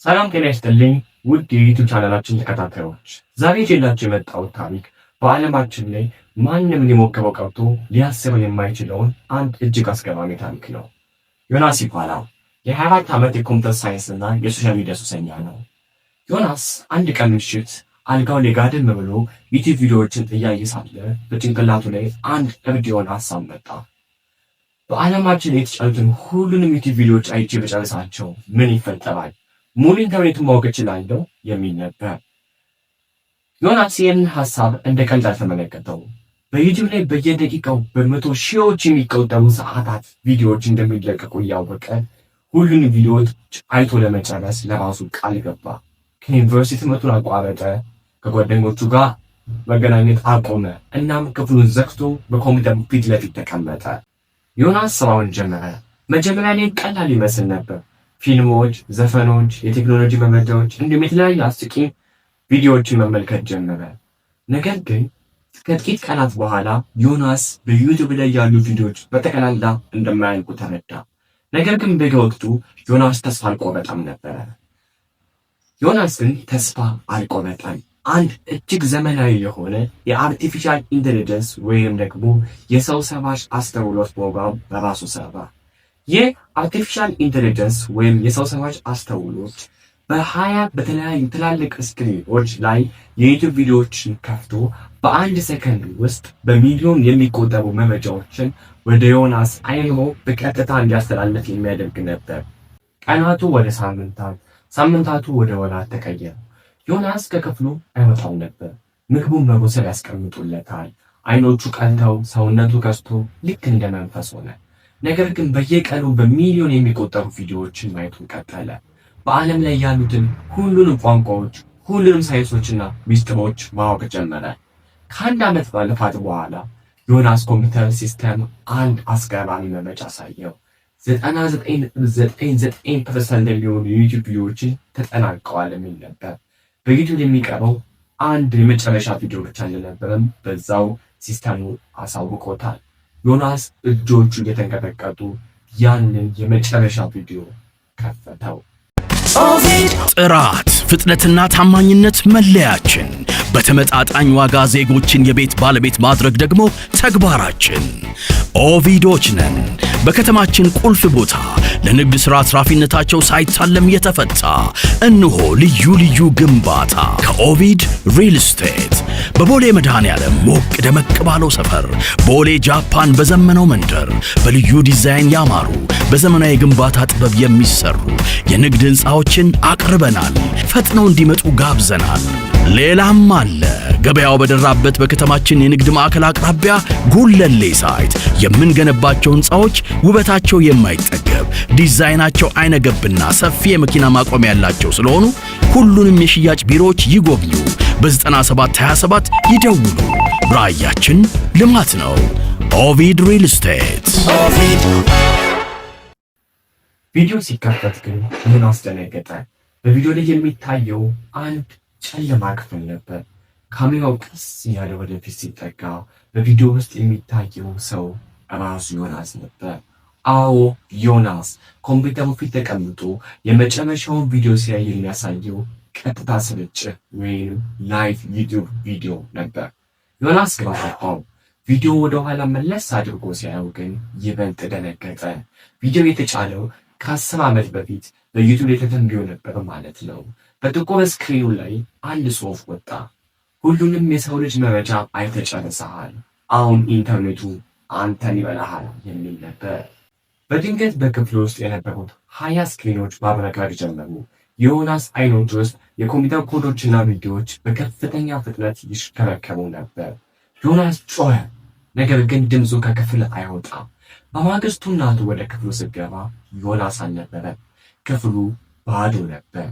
ሰላም ጤና ይስጥልኝ ውድ የዩቲዩብ ቻናላችን ተከታታዮች፣ ዛሬ ይዤላችሁ የመጣሁት ታሪክ በዓለማችን ላይ ማንም ሊሞክረው ቀርቶ ሊያስበው የማይችለውን አንድ እጅግ አስገራሚ ታሪክ ነው። ዮናስ ይባላል። የ24 ዓመት የኮምፒውተር ሳይንስና የሶሻል ሚዲያ ሱሰኛ ነው። ዮናስ አንድ ቀን ምሽት አልጋው ላይ ጋደም ብሎ ዩቲዩብ ቪዲዮዎችን እያየ ሳለ በጭንቅላቱ ላይ አንድ እብድ የሆነ ሀሳብ መጣ። በዓለማችን የተጫኑትን ሁሉንም ዩቲዩብ ቪዲዮዎች አይቼ በጨረሳቸው ምን ይፈጠራል? ሙሉ ኢንተርኔቱን ማወቅ እችላለሁ የሚል ነበር። ዮናስ ይህንን ሀሳብ እንደ ቀልድ አልተመለከተው። በዩቲዩብ ላይ በየደቂቃው በመቶ ሺዎች የሚቆጠሩ ሰዓታት ቪዲዮዎች እንደሚለቀቁ እያወቀ ሁሉንም ቪዲዮዎች አይቶ ለመጨረስ ለራሱ ቃል ገባ። ከዩኒቨርሲቲ ትምህርቱን አቋረጠ። ከጓደኞቹ ጋር መገናኘት አቆመ። እናም ክፍሉን ዘግቶ በኮምፒውተር ፊት ለፊት ተቀመጠ። ዮናስ ስራውን ጀመረ። መጀመሪያ ላይ ቀላል ይመስል ነበር። ፊልሞች፣ ዘፈኖች፣ የቴክኖሎጂ መረጃዎች እንዲሁም የተለያዩ አስቂኝ ቪዲዮዎችን መመልከት ጀመረ። ነገር ግን ከጥቂት ቀናት በኋላ ዮናስ በዩቲዩብ ላይ ያሉ ቪዲዮዎች በጠቅላላ እንደማያልቁ ተረዳ። ነገር ግን በወቅቱ ዮናስ ተስፋ አልቆረጠም ነበረ። ዮናስ ግን ተስፋ አልቆረጠም። አንድ እጅግ ዘመናዊ የሆነ የአርቲፊሻል ኢንቴሊጀንስ ወይም ደግሞ የሰው ሰራሽ አስተውሎት ፕሮግራም በራሱ ሰራ። ይህ አርቲፊሻል ኢንቴሊጀንስ ወይም የሰው ሰራሽ አስተውሎት በ20 በተለያዩ ትላልቅ ስክሪኖች ላይ የዩቲዩብ ቪዲዮዎችን ከፍቶ በአንድ ሰከንድ ውስጥ በሚሊዮን የሚቆጠሩ መረጃዎችን ወደ ዮናስ አይምሮ በቀጥታ እንዲያስተላልፍ የሚያደርግ ነበር። ቀናቱ ወደ ሳምንታት፣ ሳምንታቱ ወደ ወራት ተቀየሩ። ዮናስ ከክፍሉ አይወጣም ነበር። ምግቡን በቦሰል ያስቀምጡለታል። አይኖቹ ቀልተው ሰውነቱ ከስቶ ልክ እንደ መንፈስ ሆነ። ነገር ግን በየቀኑ በሚሊዮን የሚቆጠሩ ቪዲዮዎችን ማየቱን ቀጠለ። በዓለም ላይ ያሉትን ሁሉንም ቋንቋዎች፣ ሁሉንም ሳይንሶችና ሚስጥሮች ማወቅ ጀመረ። ከአንድ ዓመት ባለፋት በኋላ ዮናስ ኮምፒውተር ሲስተም አንድ አስገራሚ መረጃ አሳየው። 99.99% የሚሆኑ የዩቲዩብ ቪዲዮዎችን ተጠናቀዋል የሚል ነበር። በዩቲዩብ የሚቀርበው አንድ የመጨረሻ ቪዲዮ ብቻ እንደነበረም በዛው ሲስተሙ አሳውቆታል። ዮናስ እጆቹ እየተንቀጠቀጡ ያንን የመጨረሻ ቪዲዮ ከፈተው። ጥራት፣ ፍጥነትና ታማኝነት መለያችን፣ በተመጣጣኝ ዋጋ ዜጎችን የቤት ባለቤት ማድረግ ደግሞ ተግባራችን። ኦቪዶች ነን። በከተማችን ቁልፍ ቦታ ለንግድ ሥራ አትራፊነታቸው ሳይታለም የተፈታ እነሆ ልዩ ልዩ ግንባታ ከኦቪድ ሪል ስቴት በቦሌ መድኃኔዓለም ሞቅ ደመቅ ባለው ሰፈር ቦሌ ጃፓን በዘመነው መንደር በልዩ ዲዛይን ያማሩ በዘመናዊ ግንባታ ጥበብ የሚሰሩ የንግድ ሕንፃዎችን አቅርበናል። ፈጥነው እንዲመጡ ጋብዘናል። ሌላም አለ። ገበያው በደራበት በከተማችን የንግድ ማዕከል አቅራቢያ ጉለሌ ሳይት የምንገነባቸው ሕንፃዎች ውበታቸው የማይጠገብ ዲዛይናቸው አይነገብና ሰፊ የመኪና ማቆሚያ ያላቸው ስለሆኑ ሁሉንም የሽያጭ ቢሮዎች ይጎብኙ። በ9727 ይደውሉ። ራዕያችን ልማት ነው። ኦቪድ ሪል ስቴት። ቪዲዮ ሲከፈት ግን ምን አስደነገጠ? በቪዲዮ ላይ የሚታየው አንድ ጨለማ ክፍል ነበር። ካሜራው ቀስ እያለ ወደፊት ሲጠጋ በቪዲዮ ውስጥ የሚታየው ሰው ራሱ ዮናስ ነበር። አዎ ዮናስ ኮምፒውተሩ ፊት ተቀምጦ የመጨረሻውን ቪዲዮ ሲያይ የሚያሳየው ቀጥታ ስርጭት ወይም ላይቭ ዩቲዩብ ቪዲዮ ነበር። ዮናስ ግራ ገባው። ቪዲዮ ወደ ኋላ መለስ አድርጎ ሲያየው ግን ይበልጥ ደነገጠ። ቪዲዮ የተጫነው ከ10 ዓመት በፊት በዩቲዩብ የተተንብዮ ነበር ማለት ነው። በጥቁር ስክሪኑ ላይ አንድ ጽሑፍ ወጣ። ሁሉንም የሰው ልጅ መረጃ አይተህ ጨርሰሃል። አሁን ኢንተርኔቱ አንተን ይበላሃል የሚል ነበር። በድንገት በክፍሉ ውስጥ የነበሩት 20 ስክሪኖች ማብረቅረቅ ጀመሩ። የዮናስ አይኖች ውስጥ የኮምፒውተር ኮዶችና ቪዲዮዎች በከፍተኛ ፍጥነት ይሽከረከሩ ነበር። ዮናስ ጮኸ፣ ነገር ግን ድምፁ ከክፍል አይወጣም። በማግስቱ እናቱ ወደ ክፍሉ ስትገባ ዮናስ አልነበረም። ክፍሉ ባዶ ነበር።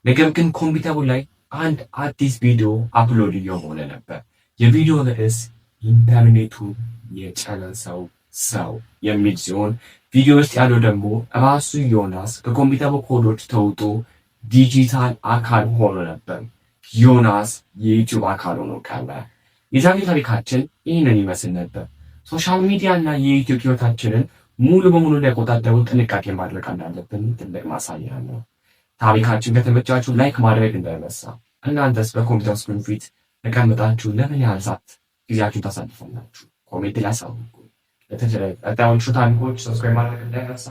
ነገር ግን ኮምፒውተሩ ላይ አንድ አዲስ ቪዲዮ አፕሎድ እየሆነ ነበር። የቪዲዮ ርዕስ ኢንተርኔቱ የጨረሰው ሰው የሚል ሲሆን ቪዲዮ ውስጥ ያለው ደግሞ ራሱ ዮናስ ከኮምፒውተሩ ኮዶች ተውጦ ዲጂታል አካል ሆኖ ነበር። ዮናስ የዩቲዩብ አካል ሆኖ ቀረ። የዛሬ ታሪካችን ይህንን ይመስል ነበር። ሶሻል ሚዲያ እና የዩቲዩብ ህይወታችንን ሙሉ በሙሉ ሊቆጣጠሩ ጥንቃቄ ማድረግ እንዳለብን ትልቅ ማሳያ ነው። ታሪካችን ከተመቻችሁ ላይክ ማድረግ እንዳይረሳ። እናንተስ በኮምፒውተር ስክሪን ፊት ተቀምጣችሁ ለምን ያህል ሰዓት ጊዜያችሁን ታሳልፋላችሁ? ኮሜንት ላይ አሳውቁ። ለተለያዩ ታሪኮች ሰብስክራይብ ማድረግ እንዳይረሳ።